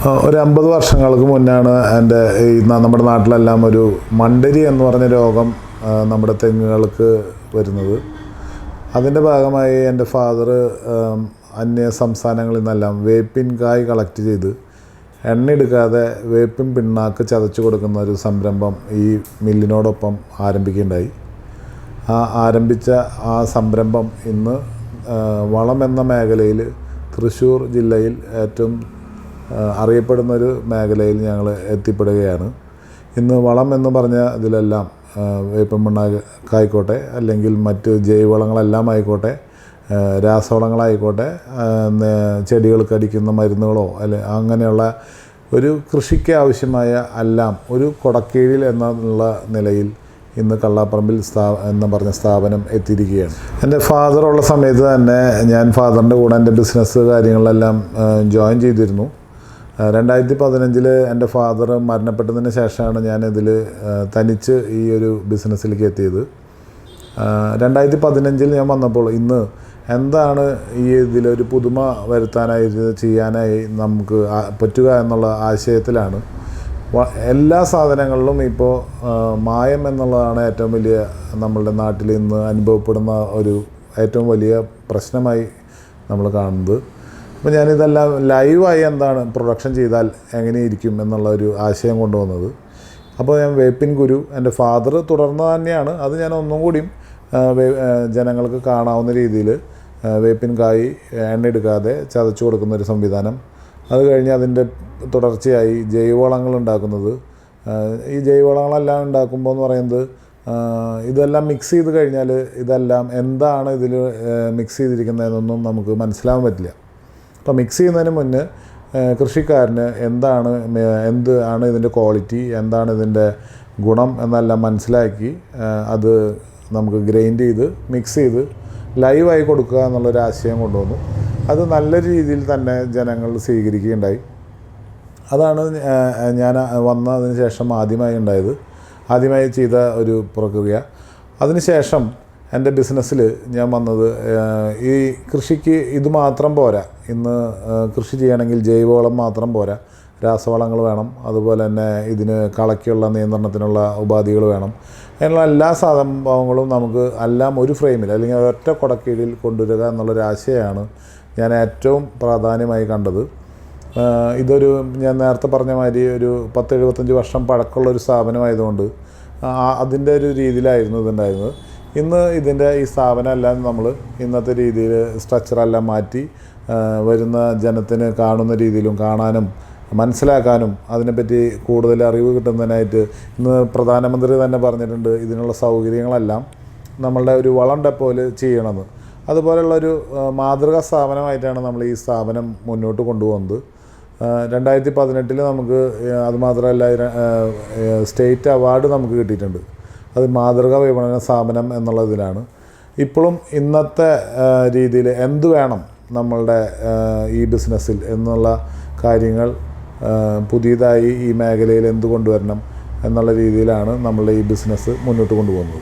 ഒരു 50 വർഷങ്ങൾക്ക് മുന്നാണ് നമ്മുടെ നാട്ടിലെല്ലാം ഒരു മണ്ടരി എന്ന് പറഞ്ഞ രോഗം നമ്മുടെ തെങ്ങുകൾക്ക് വരുന്നത്. അതിൻ്റെ ഭാഗമായി എൻ്റെ ഫാദർ അന്യ സംസ്ഥാനങ്ങളിൽ നിന്നെല്ലാം വേപ്പിൻ കായ് കളക്ട് ചെയ്ത് എണ്ണയെടുക്കാതെ വേപ്പിൻ പിണ്ണാക്ക് ചതച്ച് കൊടുക്കുന്ന ഒരു സംരംഭം ഈ മില്ലിനോടൊപ്പം ആരംഭിക്കുകയുണ്ടായി. ആരംഭിച്ച ആ സംരംഭം ഇന്ന് വളം എന്ന മേഖലയിൽ തൃശ്ശൂർ ജില്ലയിൽ ഏറ്റവും അറിയപ്പെടുന്നൊരു മേഖലയിൽ ഞങ്ങൾ എത്തിപ്പെടുകയാണ്. ഇന്ന് വളം എന്ന് പറഞ്ഞ ഇതിലെല്ലാം വേപ്പിൻ പിണ്ണാക്കായിക്കോട്ടെ, അല്ലെങ്കിൽ മറ്റ് ജൈവവളങ്ങളെല്ലാം ആയിക്കോട്ടെ, രാസവളങ്ങളായിക്കോട്ടെ, ചെടികൾക്ക് അടിക്കുന്ന മരുന്നുകളോ അങ്ങനെയുള്ള ഒരു കൃഷിക്ക് ആവശ്യമായ എല്ലാം ഒരു കൊടക്കീഴിൽ എന്നുള്ള നിലയിൽ ഇന്ന് കള്ളാപ്പറമ്പിൽ എന്ന് പറഞ്ഞ സ്ഥാപനം എത്തിയിരിക്കുകയാണ്. എൻ്റെ ഫാദറുള്ള സമയത്ത് തന്നെ ഞാൻ ഫാദറിൻ്റെ കൂടെ എൻ്റെ ബിസിനസ് കാര്യങ്ങളെല്ലാം ജോയിൻ ചെയ്തിരുന്നു. 2015 എൻ്റെ ഫാദർ മരണപ്പെട്ടതിന് ശേഷമാണ് ഞാനിതിൽ തനിച്ച് ഈ ഒരു ബിസിനസ്സിലേക്ക് എത്തിയത്. 2015 ഞാൻ വന്നപ്പോൾ ഇന്ന് എന്താണ് ഈ ഇതിലൊരു പുതുമ വരുത്താനായി ചെയ്യാനായി നമുക്ക് പറ്റുക എന്നുള്ള ആശയത്തിലാണ്. എല്ലാ സാധനങ്ങളിലും ഇപ്പോൾ മായം എന്നുള്ളതാണ് ഏറ്റവും വലിയ നമ്മളുടെ നാട്ടിൽ ഇന്ന് അനുഭവപ്പെടുന്ന ഒരു ഏറ്റവും വലിയ പ്രശ്നമായി നമ്മൾ കാണുന്നത്. അപ്പോൾ ഞാനിതെല്ലാം ലൈവായി എന്താണ് പ്രൊഡക്ഷൻ ചെയ്താൽ എങ്ങനെയിരിക്കും എന്നുള്ള ഒരു ആശയം കൊണ്ടുവന്നത്. അപ്പോൾ ഞാൻ വേപ്പിൻ കുരു എൻ്റെ ഫാദർ തുടർന്ന് തന്നെയാണ്, അത് ഞാൻ ഒന്നും കൂടിയും ജനങ്ങൾക്ക് കാണാവുന്ന രീതിയിൽ വേപ്പിൻ കായ് എണ്ണയെടുക്കാതെ ചതച്ച് കൊടുക്കുന്നൊരു സംവിധാനം. അത് കഴിഞ്ഞ് അതിൻ്റെ തുടർച്ചയായി ജൈവവളങ്ങൾ ഉണ്ടാക്കുന്നത്. ഈ ജൈവവളങ്ങളെല്ലാം ഉണ്ടാക്കുമ്പോൾ എന്ന് പറയുന്നത് ഇതെല്ലാം മിക്സ് ചെയ്ത് കഴിഞ്ഞാൽ ഇതെല്ലാം എന്താണ് ഇതിൽ മിക്സ് ചെയ്തിരിക്കുന്നതെന്നൊന്നും നമുക്ക് മനസ്സിലാവാൻ പറ്റില്ല. അപ്പോൾ മിക്സ് ചെയ്യുന്നതിന് മുന്നേ കൃഷിക്കാരന് എന്ത് ആണ് ഇതിൻ്റെ ക്വാളിറ്റി, എന്താണ് ഇതിൻ്റെ ഗുണം എന്നെല്ലാം മനസ്സിലാക്കി അത് നമുക്ക് ഗ്രൈൻഡ് ചെയ്ത് മിക്സ് ചെയ്ത് ലൈവായി കൊടുക്കുക എന്നുള്ളൊരു ആശയം കൊണ്ടുവന്നു. അത് നല്ല രീതിയിൽ തന്നെ ജനങ്ങൾ സ്വീകരിക്കുകയുണ്ടായി. അതാണ് ഞാൻ വന്നതിന് ശേഷം ആദ്യമായി ചെയ്ത ഒരു പ്രക്രിയ. അതിനുശേഷം എൻ്റെ ബിസിനസ്സിൽ ഞാൻ വന്നത് ഈ കൃഷിക്ക് ഇത് മാത്രം പോരാ. ഇന്ന് കൃഷി ചെയ്യണമെങ്കിൽ ജൈവവളം മാത്രം പോരാ, രാസവളങ്ങൾ വേണം. അതുപോലെ തന്നെ ഇതിന് കളയ്ക്കുള്ള നിയന്ത്രണത്തിനുള്ള ഉപാധികൾ വേണം. അങ്ങനെയുള്ള എല്ലാ സംഭവങ്ങളും നമുക്ക് എല്ലാം ഒരു ഫ്രെയിമിൽ അല്ലെങ്കിൽ ഒരൊറ്റ കുടക്കീഴിൽ കൊണ്ടുവരിക എന്നുള്ളൊരു ആശയമാണ് ഞാൻ ഏറ്റവും പ്രാധാന്യമായി കണ്ടത്. ഞാൻ നേരത്തെ പറഞ്ഞ മാതിരി ഒരു 10-75 വർഷം പഴക്കമുള്ളൊരു സ്ഥാപനമായതുകൊണ്ട് അതിൻ്റെ ഒരു രീതിയിലായിരുന്നു ഇതുണ്ടായിരുന്നത്. ഇന്ന് ഇതിൻ്റെ ഈ സ്ഥാപനമെല്ലാം നമ്മൾ ഇന്നത്തെ രീതിയിൽ സ്ട്രക്ചറെല്ലാം മാറ്റി വരുന്ന ജനത്തിന് കാണുന്ന രീതിയിലും കാണാനും മനസ്സിലാക്കാനും അതിനെപ്പറ്റി കൂടുതൽ അറിവ് കിട്ടുന്നതിനായിട്ട് ഇന്ന് പ്രധാനമന്ത്രി തന്നെ പറഞ്ഞിട്ടുണ്ട് ഇതിനുള്ള സൗകര്യങ്ങളെല്ലാം നമ്മളുടെ ഒരു വളം ഡെപ്പോയിൽ ചെയ്യണമെന്ന്. അതുപോലെയുള്ളൊരു മാതൃകാ സ്ഥാപനമായിട്ടാണ് നമ്മൾ ഈ സ്ഥാപനം മുന്നോട്ട് കൊണ്ടുപോകുന്നത്. 2018 നമുക്ക് അതുമാത്രമല്ല സ്റ്റേറ്റ് അവാർഡ് നമുക്ക് കിട്ടിയിട്ടുണ്ട്. അത് മാതൃകാ വിപണന സ്ഥാപനം എന്നുള്ളതിലാണ്. ഇപ്പോഴും ഇന്നത്തെ രീതിയിൽ എന്ത് വേണം നമ്മളുടെ ഈ ബിസിനസ്സിൽ എന്നുള്ള കാര്യങ്ങൾ പുതിയതായി ഈ മേഖലയിൽ എന്ത് കൊണ്ടുവരണം എന്നുള്ള രീതിയിലാണ് നമ്മൾ ഈ ബിസിനസ് മുന്നോട്ട് കൊണ്ടുപോകുന്നത്.